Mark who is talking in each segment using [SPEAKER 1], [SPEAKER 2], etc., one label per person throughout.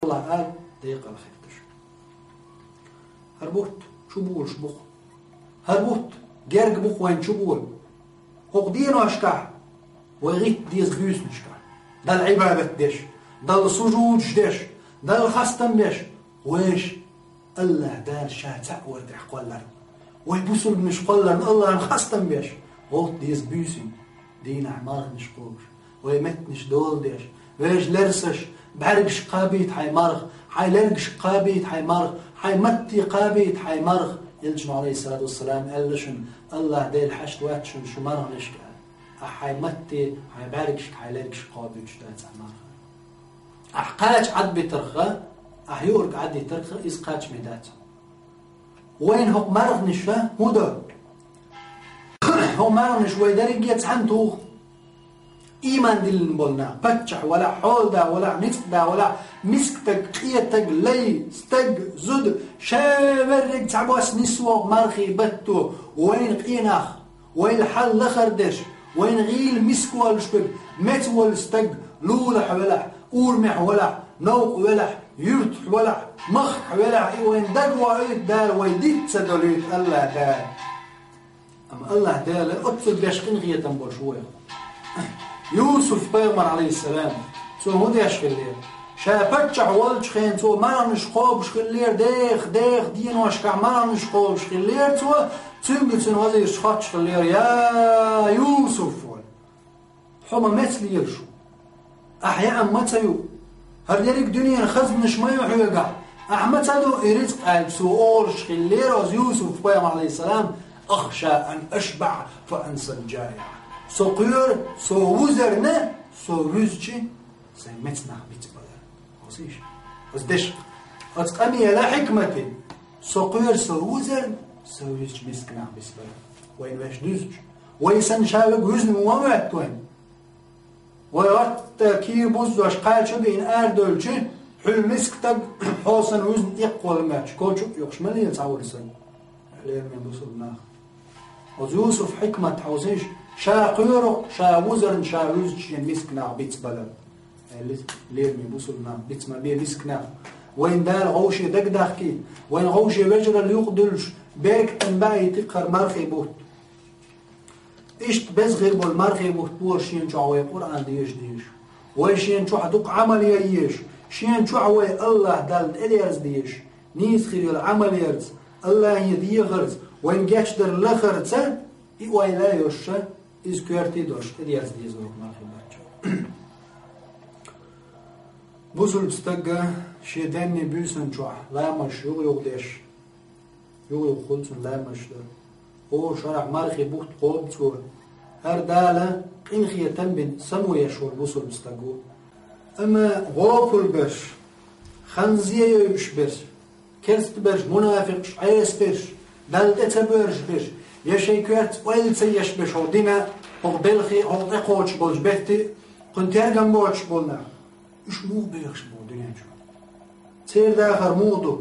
[SPEAKER 1] الله قال دقيقة الخيرتش هربوت شو بقول شبخ هربوت جرج بخ وين شو بقول هو دين واشكع ويغيت ديز بيوس نشكع ده العبادة ديش ده السجود ديش ده الخستم ديش ويش الله دار شاتع وردح قولر ويبوسل مش قولر الله خستم ديش هو ديز بيوسين دين أعمار نشكوش ويمتنش دول ديش ويش لرسش بعرقش قابيت حي مرغ حي لرقش قابيت حي مرغ حي متي قابيت حي مرغ يلجمع عليه الصلاة والسلام قال لشن الله ديل حشت واتشن شو مرغ نشكا حي متي حي بعرقش حي لرقش قابيت شتات مرغ أحقاج عد بترخى أحيورك عد ترخى إسقاج مدات وين هو مرغ نشفى هو هو مرغ نشوى درق يتعنتوه إيمان دل نبولنا بتشح ولا حول دا ولا نفس دا ولا مسكتك قيتك لي استق زد شابرك تعباس نسوى مرخي بتو وين قيناخ وين حل لخردش وين غيل مسكوا الشبك متول استق لولح ولا أورمح ولا نوق ولا يرتح ولا مخ ولا وين دقوا عيد دار ويديت سدوليت الله دار أما الله دار أتصل بيشقين غية تنبول شوية يوسف بيغمر عليه السلام سو هودي أشخلير شابتشع والج خين سو ما نشقوب شخلير ديخ دين واشكع ما نشقوب شخلير سو تنقل سن وزير شخات شخلير يا يوسف حما مثل يرشو أحياء متيو هل يريك دنيا خزن شميو حيقع أحمد سادو إرزق قلب سو أول شخلير وز يوسف بيغمر عليه السلام أخشى أن أشبع فأنسى الجائع سو قيور سو وزرنا سو رزجي سي متنا بيت بلا وسيش وزدش أتقامي لا حكمتي سو قيور سو وزر سو رزج مسكنا بيت بلا وين باش رزج ويسن شابك وزن ومعت وين ويوات كي بوزوش قال شو بين أردولشي حل مسكتك حوصن وزن يقوى الماتش كوشو يقش مليل تعول سن عليه من بصل ناخ ويوسف حكمة حوزيش شا قيرو شا وزر شا وزج مسكنا بيت بلد لير مي بوصلنا بيت ما بيه مسكنا وين دار غوشي دقداخكي وين غوشي بجر اللي يقدلش بيرك تنباي تقر مرخي بوت إيش بس غير بول مرخي بوت بور شين شو عوي قرآن ديش وشين شو حدوق عمل يريش شين شو عوي الله دالت إليرز ديش نيس خير العمل يرز الله يدي غرز وين جاش در لخرزة إيوه لا يوشا إز كيرتي دوش إليرز ديز ويك مرخي باتشو بوصل بستقى شيداني بيسن شوح لا مش يغيغ ديش يغيغ خلصن لا مش در هو شرع مرخي بوخت قوب تور هر دالة قنخية تنبين سمو يشور بوصل بستقو أما غوفل بش خنزية يشبرش كرست برش منافقش عيس برش دلت برش برش يشي كرت ويلسي يشبش هو دينا هو بلخي هو اقوش بولش بهتي كنت يرقم بوش بولنا إيش مو بيخش بو دنيا شو تير داخر مودو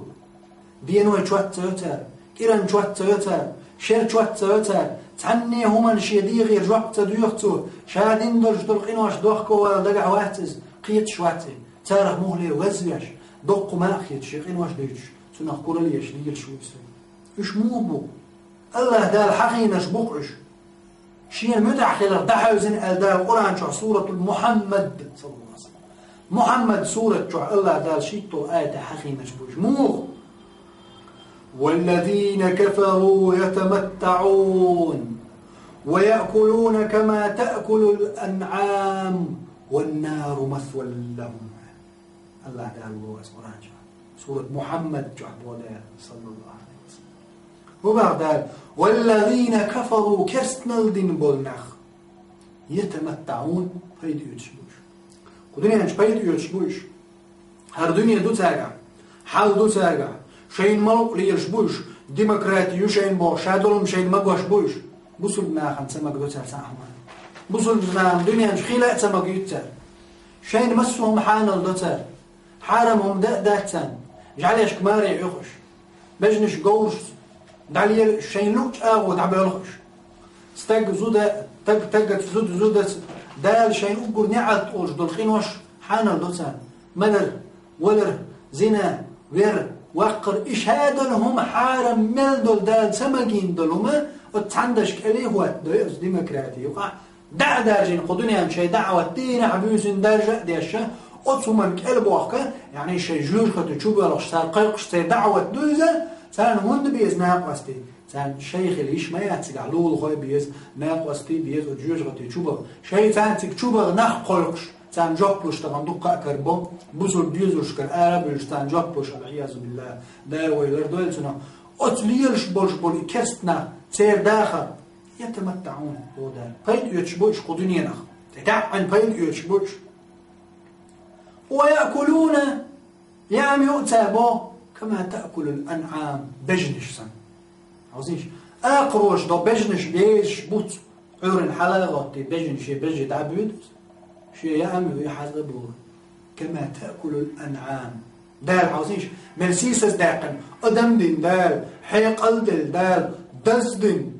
[SPEAKER 1] دينو يشوات سوتر كيران شوات سوتر شير شوات سوتر تعني هما الشيدي غير جوات تدويختو شادين درج دلقينوش دوخكو ولا دقع واتز قيت شواتي تارخ مهلي وزيش دقو ماخيت شيقينوش ديش سنخ كورليش ليل شو يسوي إيش مو بو الله دال حقينش بقعش شين متعخلر دحوزن ألدال القرآن شو سورة محمد صلى الله عليه وسلم محمد سورة شو الله دال شيتو آية حقينش بوش مو والذين كفروا يتمتعون ويأكلون كما تأكل الأنعام والنار مثوى لهم الله دال القرآن سورة محمد شو صلى الله عليه وسلم وبعد والذين كفروا كرستنالدين بولناخ يتمتعون فايد يتشبوش قدرين انش فايد يتشبوش هر دنيا دو تاقع حال دو تاقع شين ملق ليشبوش ديمقراطي شين بو شادولم شين مقوش بوش بوصل ناخن سمق دو تاقع ساحما بوصل ناخن دنيا انش خيلاء سمق يتاقع شين مسوهم حانل دو تاقع حارمهم داتان جعليش كماري يخش بجنش قورش دعلي شين لوش أغو دعبي يلخش استاق زودة تاق زودة دال شين أقر نعت أوش دلخين وش حانا لوتان منر ولر زنا ور وقر إيش هذا لهم حارم مل دول دال سمجين دولما وتعندش كليه هو ديمقراطي وقع دع درجين قدني هم شيء دعوة تين عبوسين درجة ديشة أتصومن كلب وحكة يعني شيء جوج خد تشوف ولا صار قيقش تي دعوة دوزة سان هند بيز ناقصتي سان شيخ الليش ما يعتق علول خوي بيز ناقصتي بيز وجوج خد تشوف شيء سان تشوف نخ قيقش سان جوبوش طبعا دقة كربون بوصل بيزوش كالعرب سان جوبوش العياذ بالله دار ويلر دولتنا أتليلش بول كستنا سير داخل يتمتعون بودار بيد يتشبوش قدنينخ تدعن بيد يتشبوش ويأكلون يعم يؤتابو كما تأكل الأنعام بجنش سن عاوزينش أقروش دو بجنش بيش بوت عور حلاغتي بجنش بجي تعبيد شي يعم يحذبو كما تأكل الأنعام دال عاوزينش مرسيسس داقن أدم دين دال حيقل دال دزدن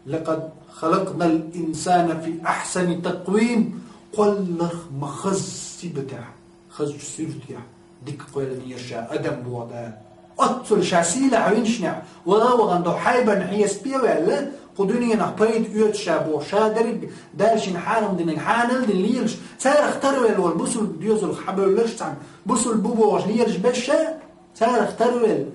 [SPEAKER 1] لقد خلقنا الإنسان في أحسن تقويم قل مخز بتاع خز سيرتيا ديك قيل نيرشا أدم بوضع أطل شاسيلة عوينشنع ولا وغندو حيبا حيس بيا ولا قدوني نحبيد يوت شابو شادرب دالشين حارم دين حانل دين ليلش سار اخترول والبسل بيوزل حبل لش تام بسل بوبو واش ليلش بشا سار اخترول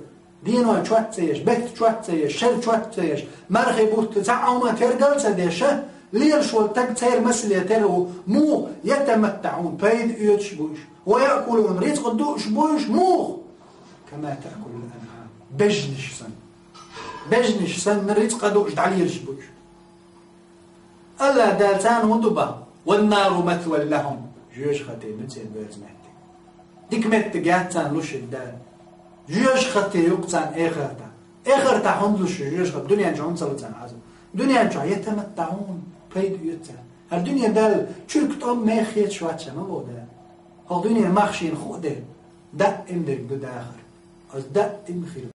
[SPEAKER 1] دينو شوات سيش بيت شوات سيش شر شوات سيش مرخي بوت تعاوما ترجل سديشة ليلش والتق سير مسلي ترو مو يتمتعون بيد يوتش بوش ويأكلون رزق الدوش بوش مو كما تأكل الأنعام بجنش سن رزق دوش تعليلش بوش ألا دالتان ودبا والنار مثوى لهم جيش خطي من سيد بيرز مهدي ديك مت جاتان لوش الدال جيش خطي يقتان إخرتا حملوش جيش خط دنيا نجعون صلتان عزم دنيا نجع يتمتعون بيد يتان الدنيا دال تشرك طم ما يخيت شواتشا ما بودا الدنيا مخشين خوده دا امدك داخر از دا امخير